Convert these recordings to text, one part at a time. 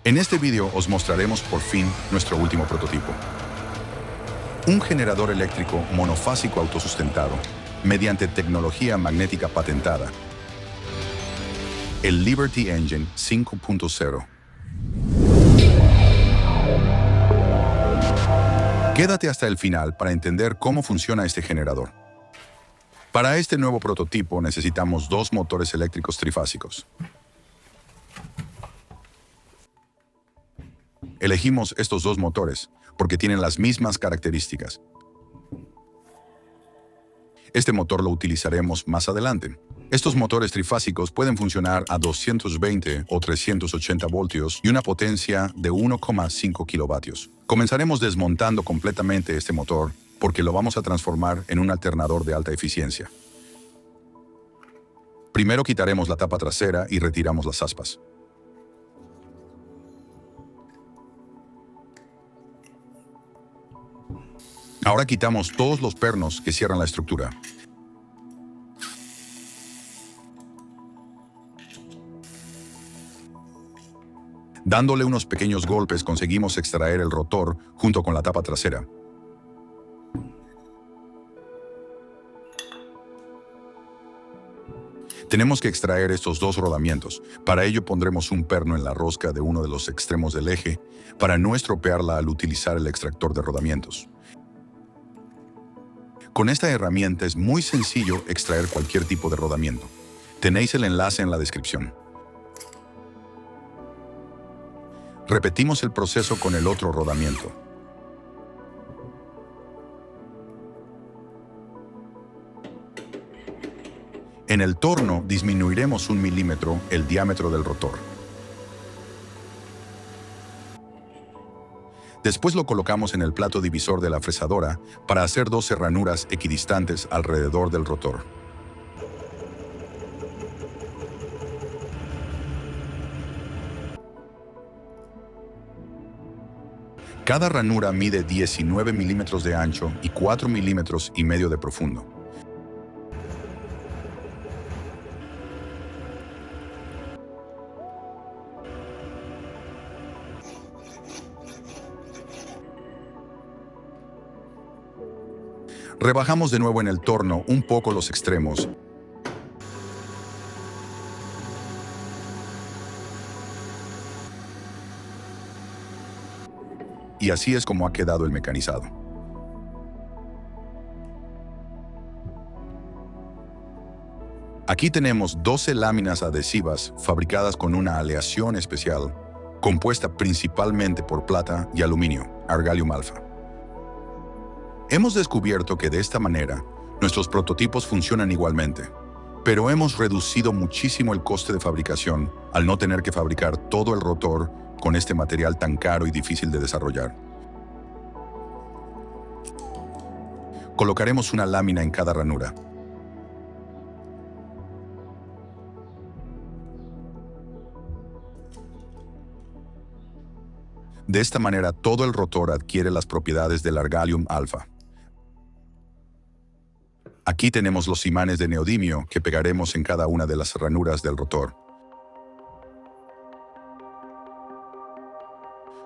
En este video os mostraremos por fin nuestro último prototipo. Un generador eléctrico monofásico autosustentado, mediante tecnología magnética patentada. El Liberty Engine 5.0. Quédate hasta el final para entender cómo funciona este generador. Para este nuevo prototipo necesitamos dos motores eléctricos trifásicos. Elegimos estos dos motores porque tienen las mismas características. Este motor lo utilizaremos más adelante. Estos motores trifásicos pueden funcionar a 220 o 380 voltios y una potencia de 1,5 kilovatios. Comenzaremos desmontando completamente este motor porque lo vamos a transformar en un alternador de alta eficiencia. Primero quitaremos la tapa trasera y retiramos las aspas. Ahora quitamos todos los pernos que cierran la estructura. Dándole unos pequeños golpes conseguimos extraer el rotor junto con la tapa trasera. Tenemos que extraer estos dos rodamientos. Para ello pondremos un perno en la rosca de uno de los extremos del eje para no estropearla al utilizar el extractor de rodamientos. Con esta herramienta es muy sencillo extraer cualquier tipo de rodamiento. Tenéis el enlace en la descripción. Repetimos el proceso con el otro rodamiento. En el torno disminuiremos 1 milímetro el diámetro del rotor. Después lo colocamos en el plato divisor de la fresadora para hacer 12 ranuras equidistantes alrededor del rotor. Cada ranura mide 19 milímetros de ancho y 4 milímetros y medio de profundo. Rebajamos de nuevo en el torno un poco los extremos. Y así es como ha quedado el mecanizado. Aquí tenemos 12 láminas adhesivas fabricadas con una aleación especial, compuesta principalmente por plata y aluminio, Argalium alfa. Hemos descubierto que de esta manera, nuestros prototipos funcionan igualmente, pero hemos reducido muchísimo el coste de fabricación al no tener que fabricar todo el rotor con este material tan caro y difícil de desarrollar. Colocaremos una lámina en cada ranura. De esta manera, todo el rotor adquiere las propiedades del Argalium alfa. Aquí tenemos los imanes de neodimio que pegaremos en cada una de las ranuras del rotor.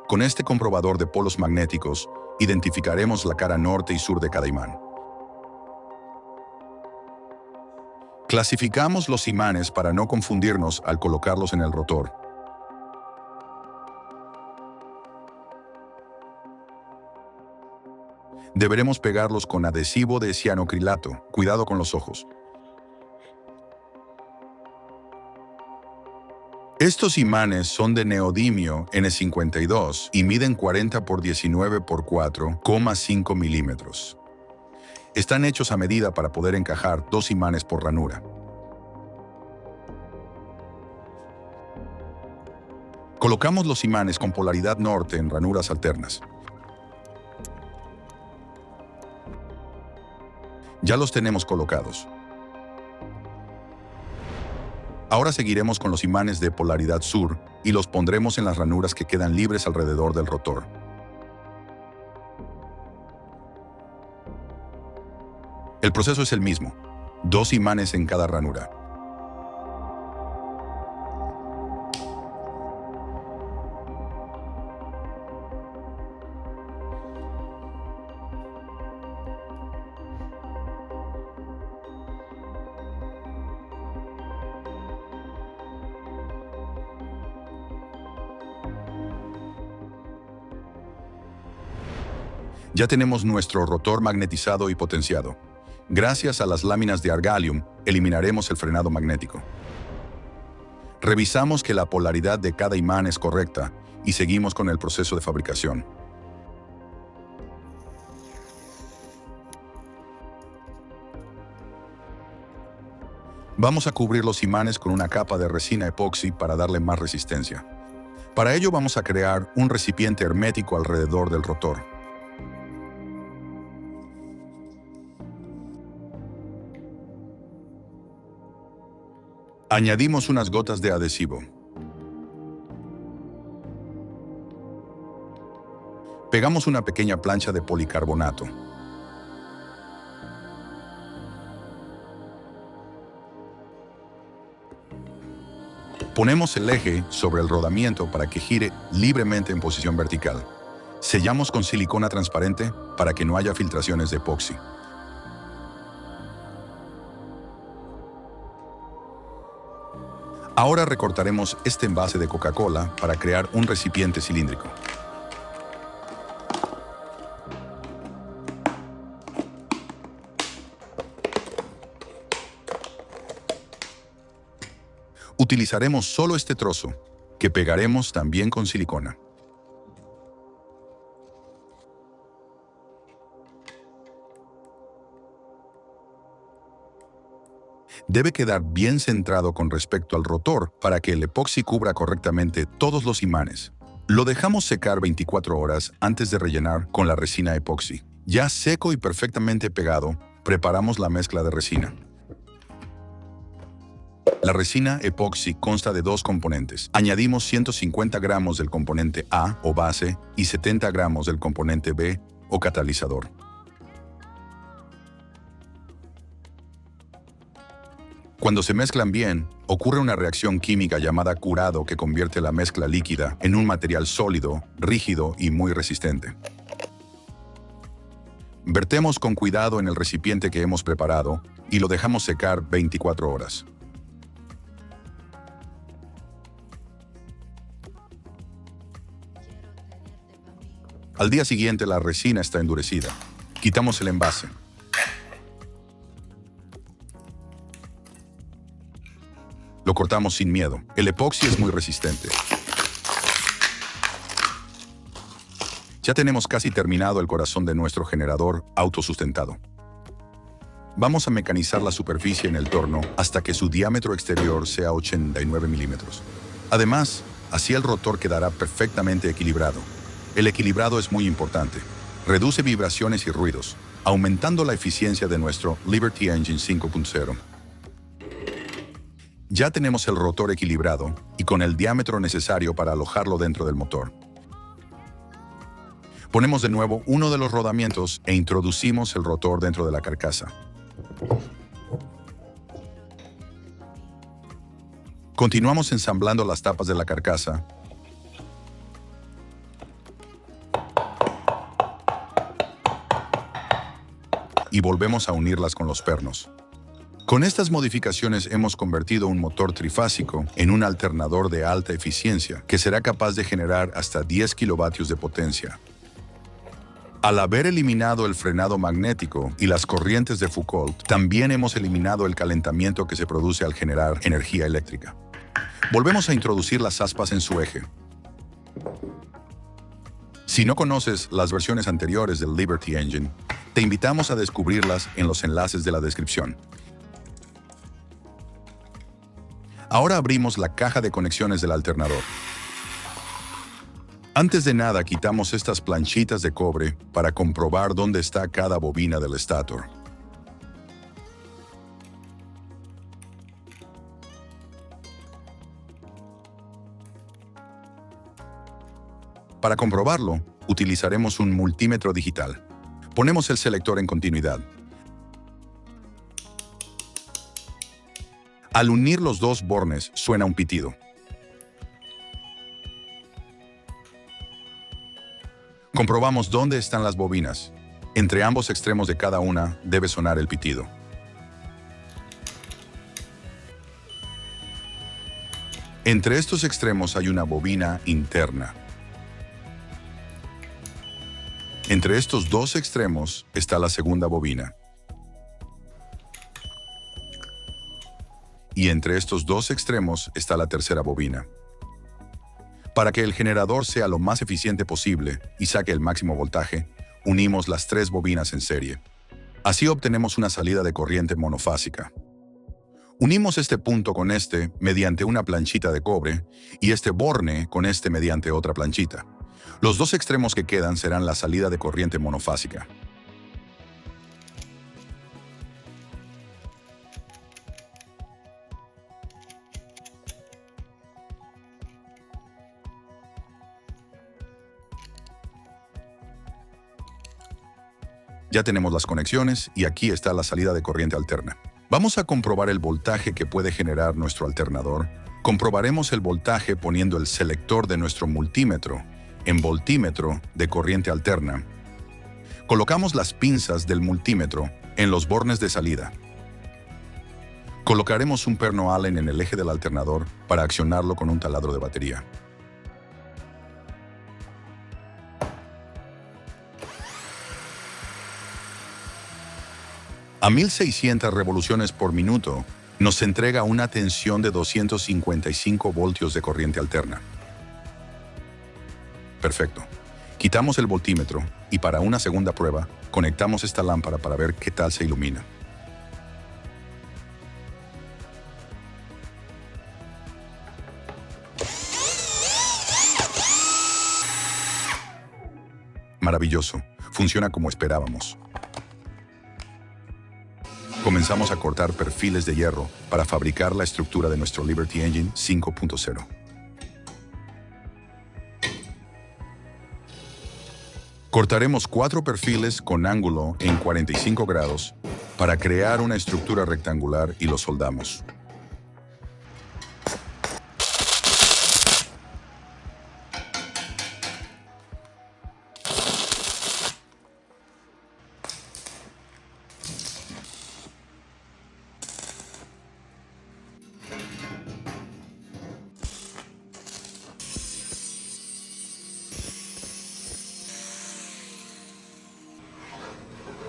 Con este comprobador de polos magnéticos, identificaremos la cara norte y sur de cada imán. Clasificamos los imanes para no confundirnos al colocarlos en el rotor. Deberemos pegarlos con adhesivo de cianocrilato. Cuidado con los ojos. Estos imanes son de neodimio N52 y miden 40 por 19 por 4,5 milímetros. Están hechos a medida para poder encajar 2 imanes por ranura. Colocamos los imanes con polaridad norte en ranuras alternas. Ya los tenemos colocados. Ahora seguiremos con los imanes de polaridad sur y los pondremos en las ranuras que quedan libres alrededor del rotor. El proceso es el mismo, 2 imanes en cada ranura. Ya tenemos nuestro rotor magnetizado y potenciado. Gracias a las láminas de argalium, eliminaremos el frenado magnético. Revisamos que la polaridad de cada imán es correcta y seguimos con el proceso de fabricación. Vamos a cubrir los imanes con una capa de resina epoxi para darle más resistencia. Para ello vamos a crear un recipiente hermético alrededor del rotor. Añadimos unas gotas de adhesivo. Pegamos una pequeña plancha de policarbonato. Ponemos el eje sobre el rodamiento para que gire libremente en posición vertical. Sellamos con silicona transparente para que no haya filtraciones de epoxi. Ahora recortaremos este envase de Coca-Cola para crear un recipiente cilíndrico. Utilizaremos solo este trozo, que pegaremos también con silicona. Debe quedar bien centrado con respecto al rotor para que el epoxi cubra correctamente todos los imanes. Lo dejamos secar 24 horas antes de rellenar con la resina epoxi. Ya seco y perfectamente pegado, preparamos la mezcla de resina. La resina epoxi consta de dos componentes. Añadimos 150 gramos del componente A o base y 70 gramos del componente B o catalizador. Cuando se mezclan bien, ocurre una reacción química llamada curado que convierte la mezcla líquida en un material sólido, rígido y muy resistente. Vertemos con cuidado en el recipiente que hemos preparado y lo dejamos secar 24 horas. Al día siguiente la resina está endurecida. Quitamos el envase. Lo cortamos sin miedo. El epoxi es muy resistente. Ya tenemos casi terminado el corazón de nuestro generador autosustentado. Vamos a mecanizar la superficie en el torno hasta que su diámetro exterior sea 89 milímetros. Además, así el rotor quedará perfectamente equilibrado. El equilibrado es muy importante. Reduce vibraciones y ruidos, aumentando la eficiencia de nuestro Liberty Engine 5.0. Ya tenemos el rotor equilibrado y con el diámetro necesario para alojarlo dentro del motor. Ponemos de nuevo uno de los rodamientos e introducimos el rotor dentro de la carcasa. Continuamos ensamblando las tapas de la carcasa. Y volvemos a unirlas con los pernos. Con estas modificaciones hemos convertido un motor trifásico en un alternador de alta eficiencia que será capaz de generar hasta 10 kilovatios de potencia. Al haber eliminado el frenado magnético y las corrientes de Foucault, también hemos eliminado el calentamiento que se produce al generar energía eléctrica. Volvemos a introducir las aspas en su eje. Si no conoces las versiones anteriores del Liberty Engine, te invitamos a descubrirlas en los enlaces de la descripción. Ahora abrimos la caja de conexiones del alternador. Antes de nada, quitamos estas planchitas de cobre para comprobar dónde está cada bobina del estator. Para comprobarlo, utilizaremos un multímetro digital. Ponemos el selector en continuidad. Al unir los dos bornes, suena un pitido. Comprobamos dónde están las bobinas. Entre ambos extremos de cada una debe sonar el pitido. Entre estos extremos hay una bobina interna. Entre estos dos extremos está la segunda bobina. Y entre estos dos extremos está la tercera bobina. Para que el generador sea lo más eficiente posible y saque el máximo voltaje, unimos las tres bobinas en serie. Así obtenemos una salida de corriente monofásica. Unimos este punto con este mediante una planchita de cobre y este borne con este mediante otra planchita. Los dos extremos que quedan serán la salida de corriente monofásica. Ya tenemos las conexiones y aquí está la salida de corriente alterna. Vamos a comprobar el voltaje que puede generar nuestro alternador. Comprobaremos el voltaje poniendo el selector de nuestro multímetro en voltímetro de corriente alterna. Colocamos las pinzas del multímetro en los bornes de salida. Colocaremos un perno Allen en el eje del alternador para accionarlo con un taladro de batería. A 1600 revoluciones por minuto, nos entrega una tensión de 255 voltios de corriente alterna. Perfecto. Quitamos el voltímetro y para una segunda prueba, conectamos esta lámpara para ver qué tal se ilumina. Maravilloso. Funciona como esperábamos. Comenzamos a cortar perfiles de hierro para fabricar la estructura de nuestro Liberty Engine 5.0. Cortaremos 4 perfiles con ángulo en 45 grados para crear una estructura rectangular y lo soldamos.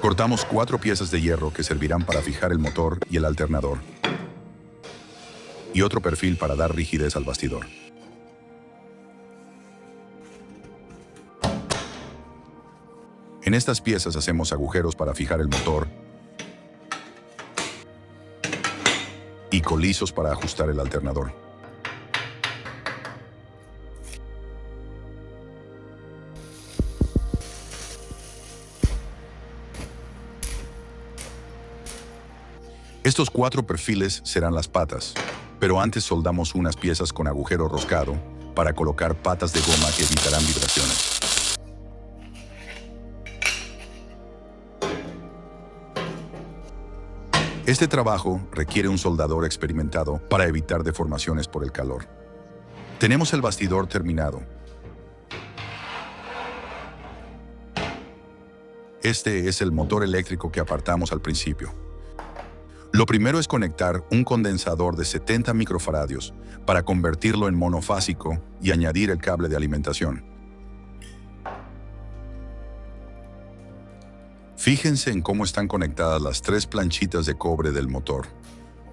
Cortamos 4 piezas de hierro que servirán para fijar el motor y el alternador, y otro perfil para dar rigidez al bastidor. En estas piezas hacemos agujeros para fijar el motor y colisos para ajustar el alternador. Estos 4 perfiles serán las patas, pero antes soldamos unas piezas con agujero roscado para colocar patas de goma que evitarán vibraciones. Este trabajo requiere un soldador experimentado para evitar deformaciones por el calor. Tenemos el bastidor terminado. Este es el motor eléctrico que apartamos al principio. Lo primero es conectar un condensador de 70 microfaradios para convertirlo en monofásico y añadir el cable de alimentación. Fíjense en cómo están conectadas las 3 planchitas de cobre del motor.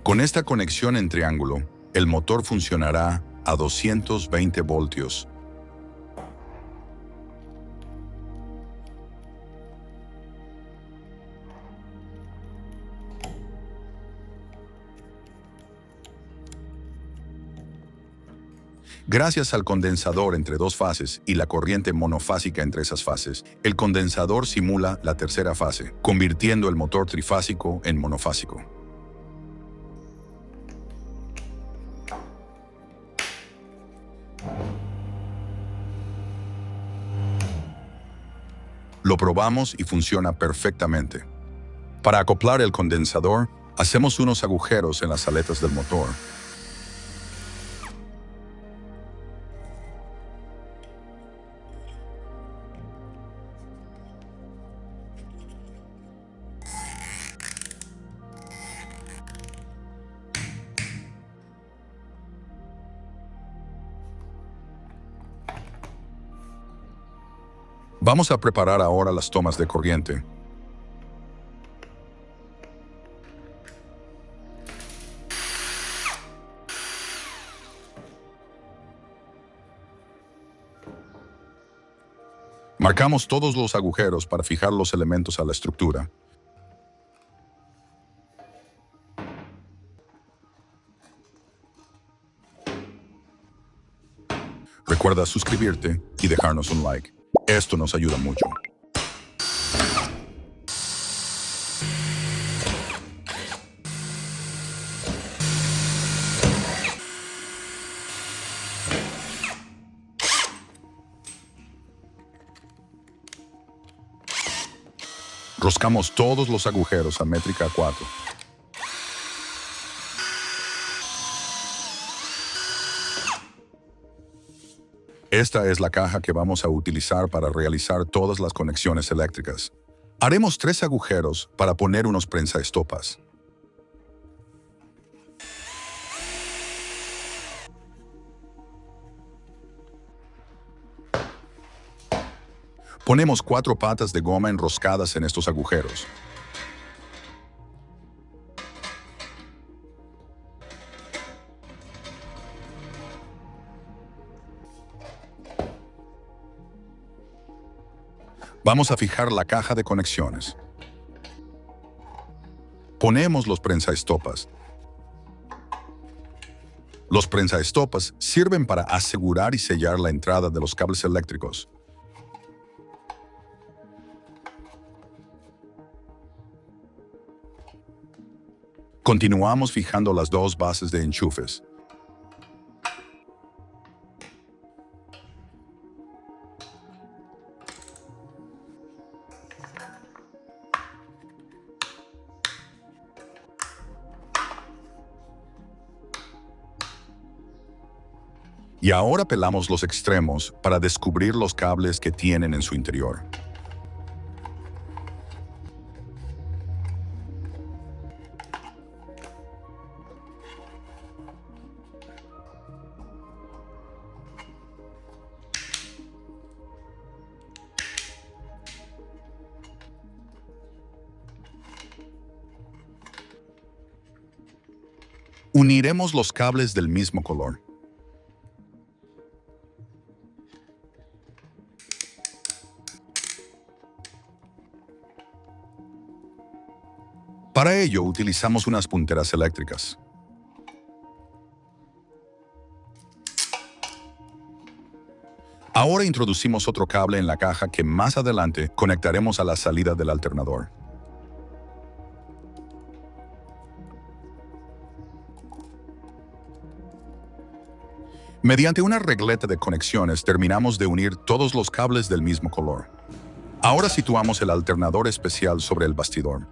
Con esta conexión en triángulo, el motor funcionará a 220 voltios. Gracias al condensador entre 2 fases y la corriente monofásica entre esas fases, el condensador simula la tercera fase, convirtiendo el motor trifásico en monofásico. Lo probamos y funciona perfectamente. Para acoplar el condensador, hacemos unos agujeros en las aletas del motor. Vamos a preparar ahora las tomas de corriente. Marcamos todos los agujeros para fijar los elementos a la estructura. Recuerda suscribirte y dejarnos un like. Esto nos ayuda mucho. Roscamos todos los agujeros a métrica 4. Esta es la caja que vamos a utilizar para realizar todas las conexiones eléctricas. Haremos 3 agujeros para poner unos prensaestopas. Ponemos 4 patas de goma enroscadas en estos agujeros. Vamos a fijar la caja de conexiones. Ponemos los prensaestopas. Los prensaestopas sirven para asegurar y sellar la entrada de los cables eléctricos. Continuamos fijando las 2 bases de enchufes. Y ahora pelamos los extremos para descubrir los cables que tienen en su interior. Uniremos los cables del mismo color. Para ello utilizamos unas punteras eléctricas. Ahora introducimos otro cable en la caja que más adelante conectaremos a la salida del alternador. Mediante una regleta de conexiones terminamos de unir todos los cables del mismo color. Ahora situamos el alternador especial sobre el bastidor.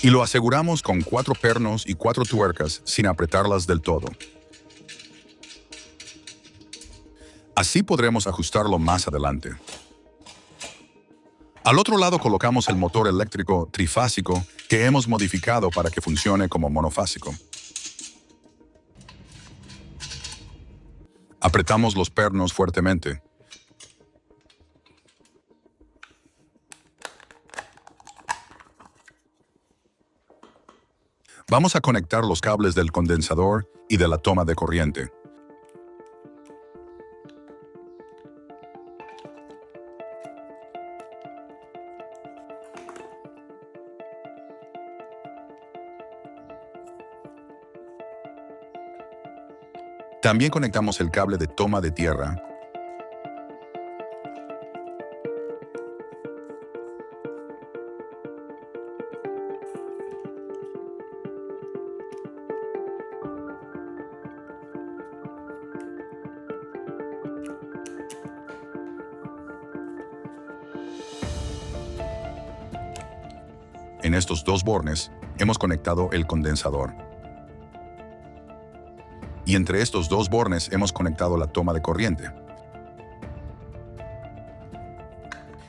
Y lo aseguramos con 4 pernos y 4 tuercas sin apretarlas del todo. Así podremos ajustarlo más adelante. Al otro lado colocamos el motor eléctrico trifásico que hemos modificado para que funcione como monofásico. Apretamos los pernos fuertemente. Vamos a conectar los cables del condensador y de la toma de corriente. También conectamos el cable de toma de tierra. En estos 2 bornes hemos conectado el condensador. Y entre estos 2 bornes hemos conectado la toma de corriente.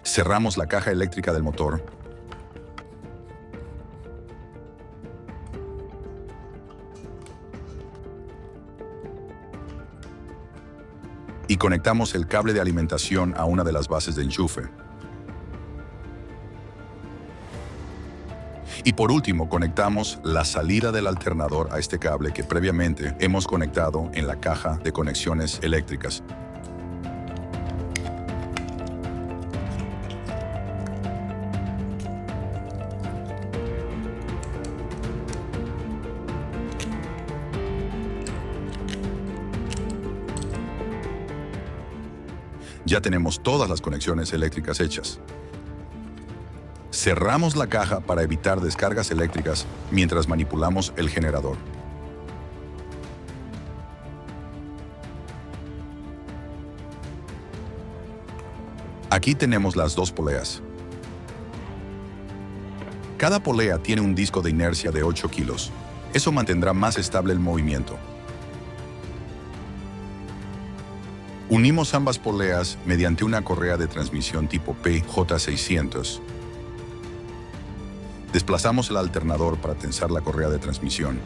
Cerramos la caja eléctrica del motor. y conectamos el cable de alimentación a una de las bases de enchufe. Y por último, conectamos la salida del alternador a este cable que previamente hemos conectado en la caja de conexiones eléctricas. Ya tenemos todas las conexiones eléctricas hechas. Cerramos la caja para evitar descargas eléctricas mientras manipulamos el generador. Aquí tenemos las dos poleas. Cada polea tiene un disco de inercia de 8 kilos. Eso mantendrá más estable el movimiento. Unimos ambas poleas mediante una correa de transmisión tipo PJ600. Desplazamos el alternador para tensar la correa de transmisión.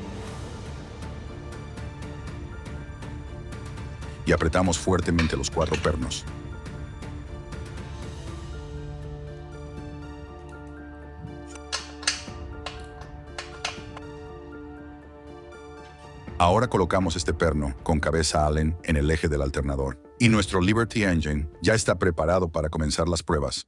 Y apretamos fuertemente los 4 pernos. Ahora colocamos este perno con cabeza Allen en el eje del alternador. Y nuestro Liberty Engine ya está preparado para comenzar las pruebas.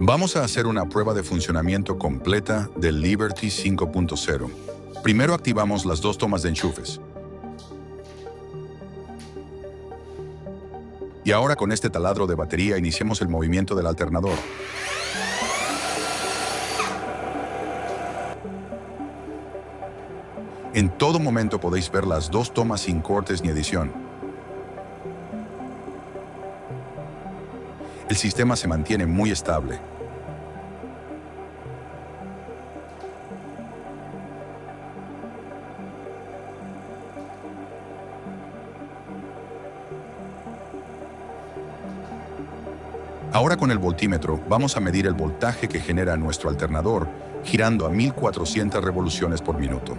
Vamos a hacer una prueba de funcionamiento completa del Liberty 5.0. Primero activamos las dos tomas de enchufes. Y ahora con este taladro de batería iniciemos el movimiento del alternador. En todo momento podéis ver las dos tomas sin cortes ni edición. El sistema se mantiene muy estable. Ahora con el voltímetro vamos a medir el voltaje que genera nuestro alternador, girando a 1400 revoluciones por minuto.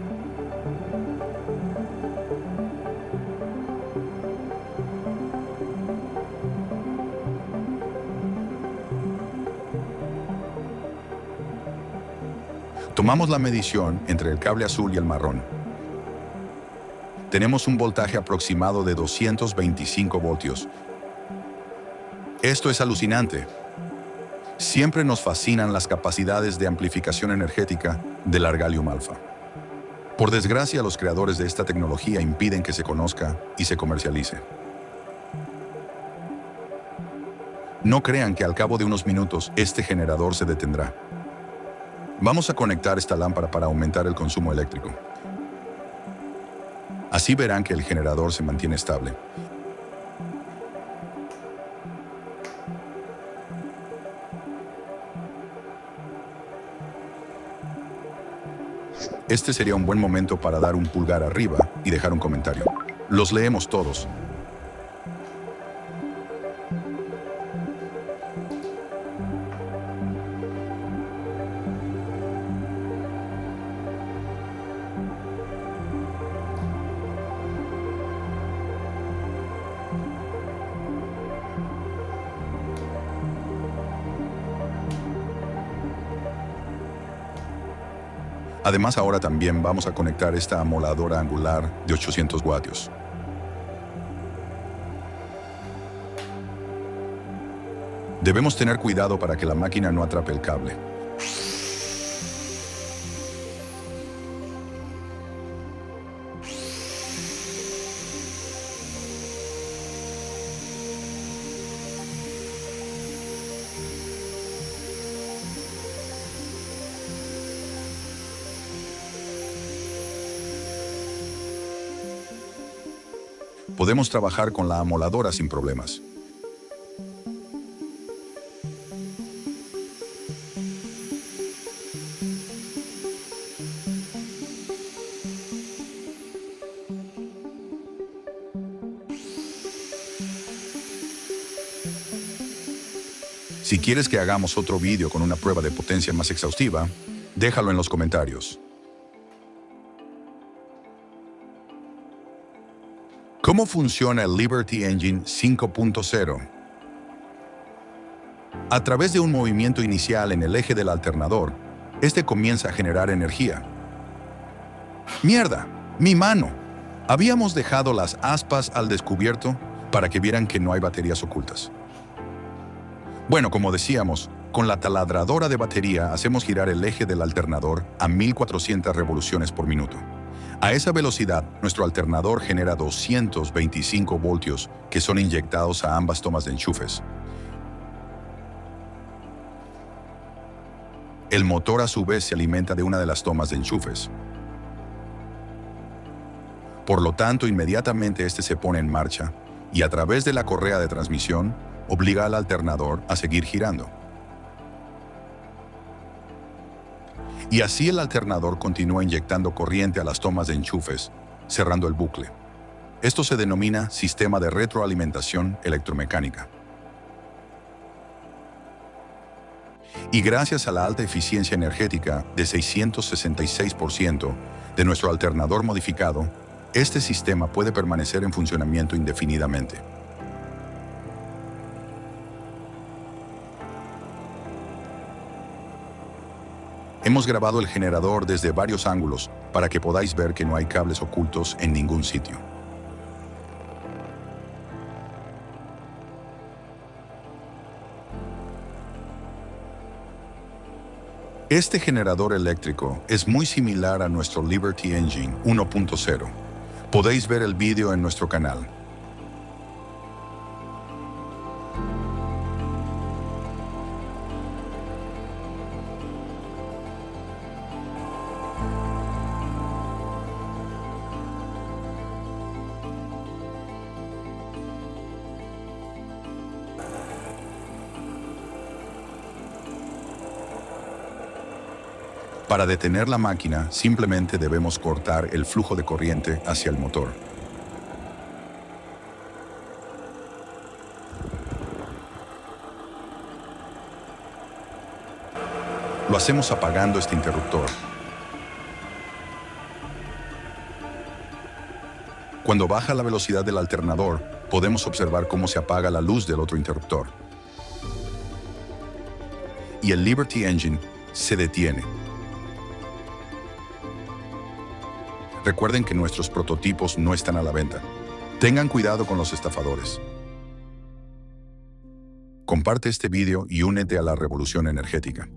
Tomamos la medición entre el cable azul y el marrón. Tenemos un voltaje aproximado de 225 voltios. Esto es alucinante. Siempre nos fascinan las capacidades de amplificación energética del argalium alfa. Por desgracia, los creadores de esta tecnología impiden que se conozca y se comercialice. No crean que al cabo de unos minutos este generador se detendrá. Vamos a conectar esta lámpara para aumentar el consumo eléctrico. Así verán que el generador se mantiene estable. Este sería un buen momento para dar un pulgar arriba y dejar un comentario. Los leemos todos. Además, ahora también vamos a conectar esta amoladora angular de 800 vatios. Debemos tener cuidado para que la máquina no atrape el cable. Podemos trabajar con la amoladora sin problemas. Si quieres que hagamos otro vídeo con una prueba de potencia más exhaustiva, déjalo en los comentarios. ¿Cómo funciona el Liberty Engine 5.0? A través de un movimiento inicial en el eje del alternador, este comienza a generar energía. ¡Mierda! ¡Mi mano! Habíamos dejado las aspas al descubierto para que vieran que no hay baterías ocultas. Bueno, como decíamos, con la taladradora de batería hacemos girar el eje del alternador a 1400 revoluciones por minuto. A esa velocidad, nuestro alternador genera 225 voltios que son inyectados a ambas tomas de enchufes. El motor a su vez se alimenta de una de las tomas de enchufes. Por lo tanto, inmediatamente este se pone en marcha y a través de la correa de transmisión obliga al alternador a seguir girando. Y así el alternador continúa inyectando corriente a las tomas de enchufes, cerrando el bucle. Esto se denomina sistema de retroalimentación electromecánica. Y gracias a la alta eficiencia energética de 666% de nuestro alternador modificado, este sistema puede permanecer en funcionamiento indefinidamente. Hemos grabado el generador desde varios ángulos para que podáis ver que no hay cables ocultos en ningún sitio. Este generador eléctrico es muy similar a nuestro Liberty Engine 1.0. Podéis ver el vídeo en nuestro canal. Para detener la máquina, simplemente debemos cortar el flujo de corriente hacia el motor. Lo hacemos apagando este interruptor. Cuando baja la velocidad del alternador, podemos observar cómo se apaga la luz del otro interruptor. Y el Liberty Engine se detiene. Recuerden que nuestros prototipos no están a la venta. Tengan cuidado con los estafadores. Comparte este vídeo y únete a la revolución energética.